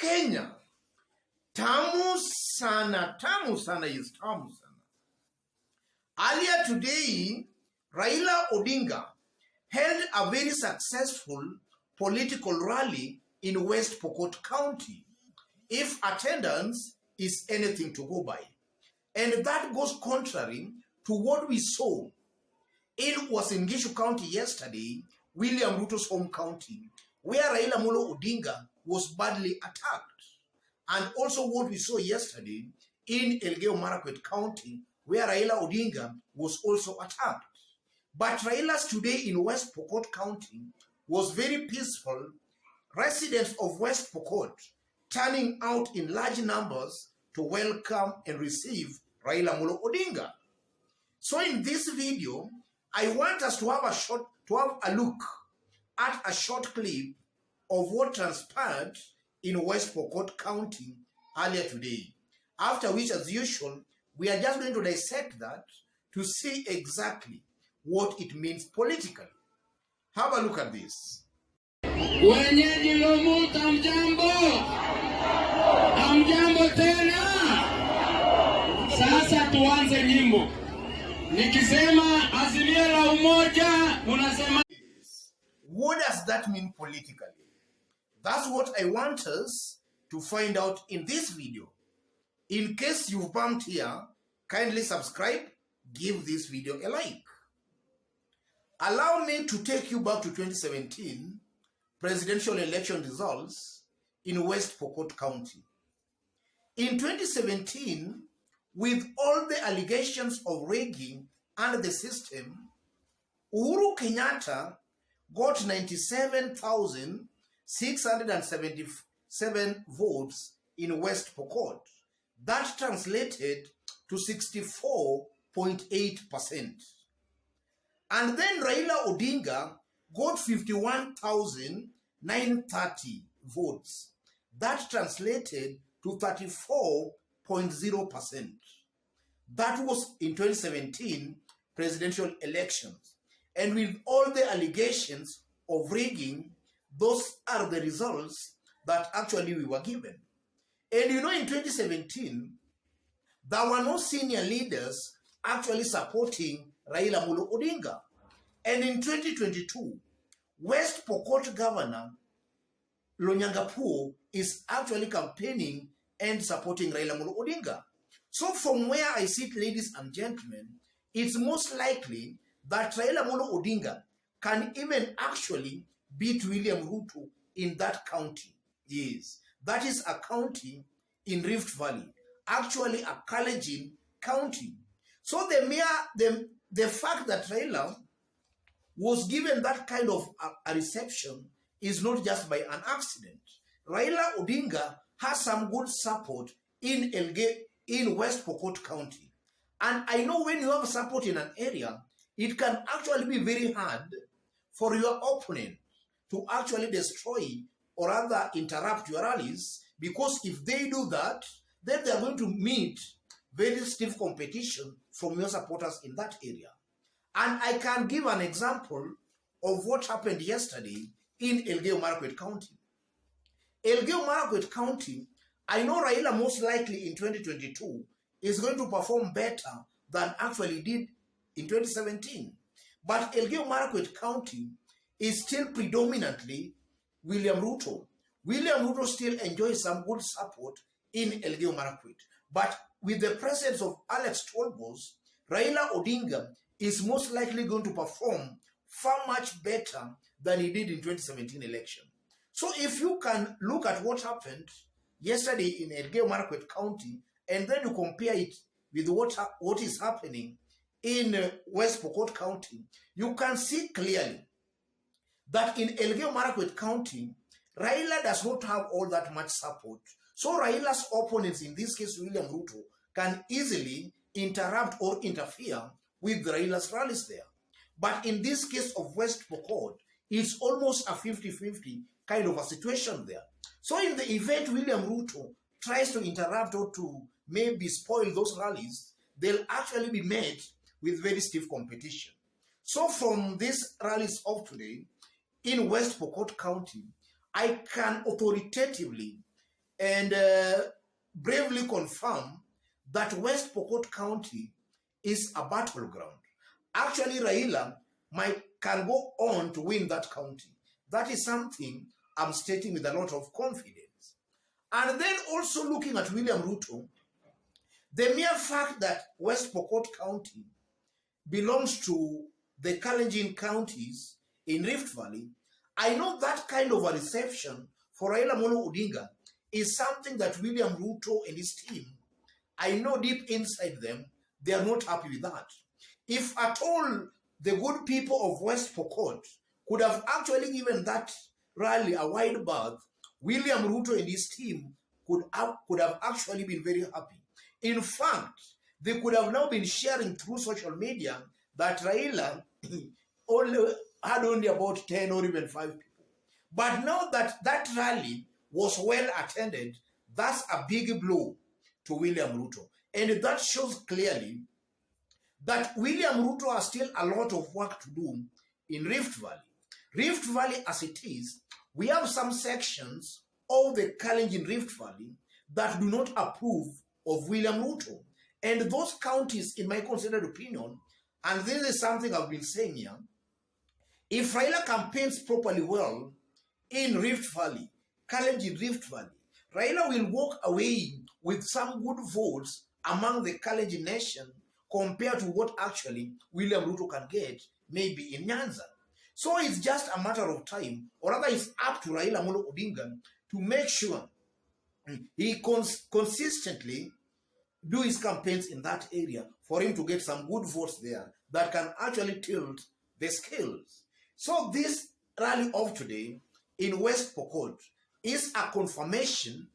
Kenya, tamu sana is tamu sana. Earlier today, Raila Odinga held a very successful political rally in West Pokot County, if attendance is anything to go by. And that goes contrary to what we saw in Uasin Ghishu County yesterday, William Ruto's home county, where Raila Molo Odinga was badly attacked. And also what we saw yesterday in Elgeyo Marakwet County, where Raila Odinga was also attacked. But Raila's today in West Pokot County was very peaceful. Residents of West Pokot turning out in large numbers to welcome and receive Raila Molo Odinga. So in this video, I want us to have a look at a short clip of what transpired in West Pokot County earlier today. After which, as usual, we are just going to dissect that to see exactly what it means politically. Have a look at this. Wenyeji Lomut, hamjambo? Hamjambo tena? Sasa tuanze nyimbo. Nikisema azimio la umoja, unasema. What does that mean politically? That's what I want us to find out in this video. In case you've bumped here, kindly subscribe, give this video a like. Allow me to take you back to 2017 presidential election results in West Pokot County. In 2017, with all the allegations of rigging under the system, Uhuru Kenyatta got 97,677 votes in West Pokot. That translated to 64.8%. And then Raila Odinga got 51,930 votes. That translated to 34.0%. That was in 2017 presidential elections. And with all the allegations of rigging, those are the results that actually we were given. And you know, in 2017, there were no senior leaders actually supporting Raila Molo Odinga. And in 2022, West Pokot Governor Lonyangapuo is actually campaigning and supporting Raila Molo Odinga. So from where I sit, ladies and gentlemen, it's most likely that Raila Molo Odinga can even actually beat William Ruto in that county. Yes, that is a county in Rift Valley, actually a Kalenjin county. So the fact that Raila was given that kind of a reception is not just by an accident. Raila Odinga has some good support in West Pokot County. And I know when you have support in an area, it can actually be very hard for your opponent to actually destroy or rather interrupt your rallies, because if they do that, then they are going to meet very stiff competition from your supporters in that area. And I can give an example of what happened yesterday in Elgeyo Marakwet County. Elgeyo Marakwet County, I know Raila most likely in 2022 is going to perform better than actually did in 2017. But Elgeyo Marakwet County is still predominantly William Ruto. William Ruto still enjoys some good support in Elgeyo Marakwet. But with the presence of Alex Tolbos, Raila Odinga is most likely going to perform far much better than he did in 2017 election. So if you can look at what happened yesterday in Elgeyo Marakwet County, and then you compare it with what is happening in West Pokot County, you can see clearly that in Elgeyo Marakwet County, Raila does not have all that much support. So Raila's opponents, in this case William Ruto, can easily interrupt or interfere with Raila's rallies there. But in this case of West Pokot, it's almost a 50-50 kind of a situation there. So in the event William Ruto tries to interrupt or to maybe spoil those rallies, they'll actually be met with very stiff competition. So from these rallies of today in West Pokot County, I can authoritatively and bravely confirm that West Pokot County is a battleground. Actually, Raila can go on to win that county. That is something I'm stating with a lot of confidence. And then also looking at William Ruto, the mere fact that West Pokot County belongs to the Kalenjin counties in Rift Valley, I know that kind of a reception for Raila Amolo Odinga is something that William Ruto and his team, I know deep inside them, they are not happy with that. If at all the good people of West Pokot could have actually given that rally a wide berth, William Ruto and his team could have actually been very happy. In fact, they could have now been sharing through social media that Raila had only about 10 or even 5 people. But now that that rally was well attended, that's a big blow to William Ruto. And that shows clearly that William Ruto has still a lot of work to do in Rift Valley. Rift Valley as it is, we have some sections of the Kalenjin Rift Valley that do not approve of William Ruto. And those counties, in my considered opinion, and this is something I've been saying here, if Raila campaigns properly well in Rift Valley, Kalenjin Rift Valley, Raila will walk away with some good votes among the Kalenjin nation compared to what actually William Ruto can get maybe in Nyanza. So it's just a matter of time, or rather it's up to Raila Amolo Odinga to make sure he consistently do his campaigns in that area for him to get some good votes there that can actually tilt the scales. So this rally of today in West Pokot is a confirmation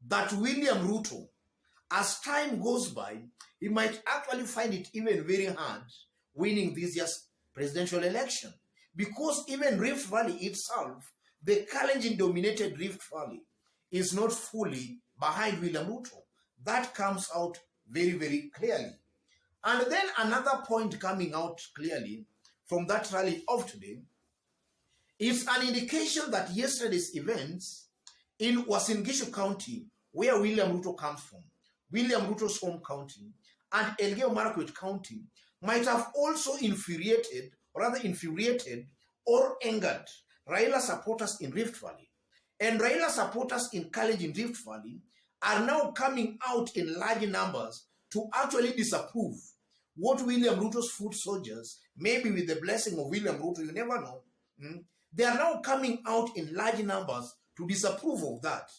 that William Ruto, as time goes by, he might actually find it even very hard winning this year's presidential election. Because even Rift Valley itself, the Kalenjin-dominated Rift Valley, is not fully behind William Ruto. That comes out very, very clearly. And then another point coming out clearly from that rally of today is an indication that yesterday's events in Uasin Ghishu County, where William Ruto comes from, William Ruto's home county, and Elgeyo Marakwet County might have also infuriated or angered Raila supporters in Rift Valley. And Raila supporters in Kalenjin Rift Valley are now coming out in large numbers to actually disapprove what William Ruto's foot soldiers, maybe with the blessing of William Ruto, you never know, they are now coming out in large numbers to disapprove of that,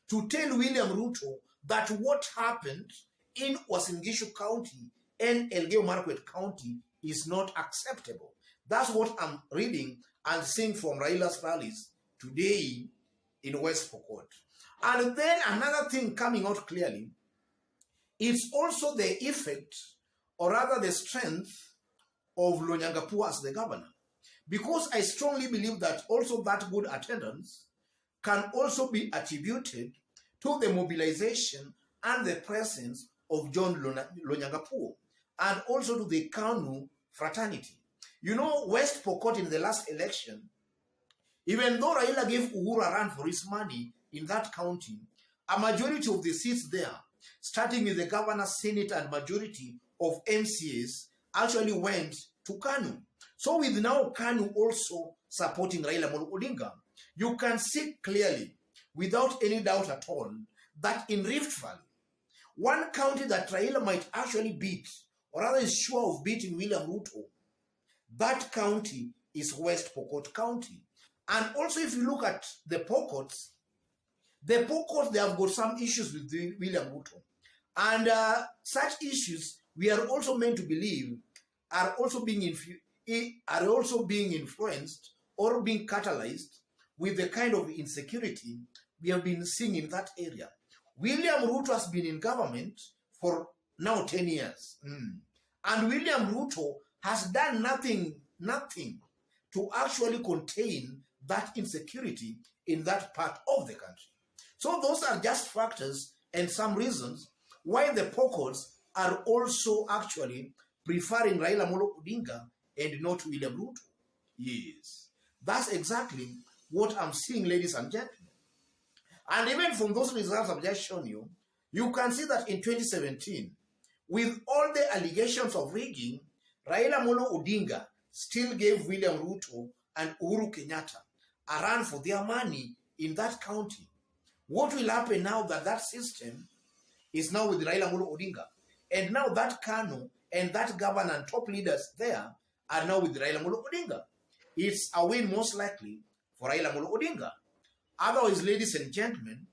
to tell William Ruto that what happened in Uasin Ghishu County and Elgeyo Marakwet County is not acceptable. That's what I'm reading and seeing from Raila's rallies today in West Pokot. And then another thing coming out clearly, it's also the effect, or rather the strength, of Lonyangapuo as the governor. Because I strongly believe that also that good attendance can also be attributed to the mobilization and the presence of John Lonyangapuo, and also to the Kanu fraternity. You know, West Pokot in the last election, even though Raila gave Uhuru a run for his money in that county, a majority of the seats there, starting with the governor, senate, and majority of MCAs, actually went to Kanu. So with now Kanu also supporting Raila Amolo Odinga, you can see clearly, without any doubt at all, that in Rift Valley, one county that Raila might actually beat, or rather is sure of beating William Ruto, that county is West Pokot County. And also if you look at the Pokots, they have got some issues with William Ruto. And such issues, we are also meant to believe, are also being influenced or being catalyzed with the kind of insecurity we have been seeing in that area. William Ruto has been in government for now 10 years. And William Ruto has done nothing to actually contain that insecurity in that part of the country. So those are just factors and some reasons why the Pokots are also actually preferring Raila Amolo Odinga and not William Ruto. Yes, that's exactly what I'm seeing, ladies and gentlemen. And even from those results I've just shown you, you can see that in 2017, with all the allegations of rigging, Raila Amolo Odinga still gave William Ruto and Uhuru Kenyatta a run for their money in that county. What will happen now that that system is now with Raila Amolo Odinga? And now that Kano and that governor and top leaders there are now with Raila Amolo Odinga. It's a win most likely for Raila Amolo Odinga. Otherwise, ladies and gentlemen,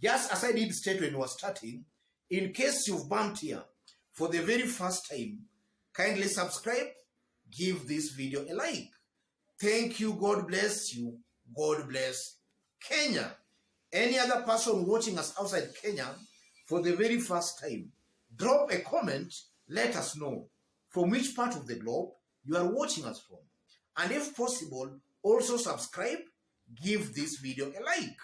just as I did state when we were starting, in case you've bumped here for the very first time, kindly subscribe, give this video a like. Thank you, God bless you, God bless Kenya. Any other person watching us outside Kenya for the very first time, drop a comment, let us know from which part of the globe you are watching us from. And if possible, also subscribe, give this video a like.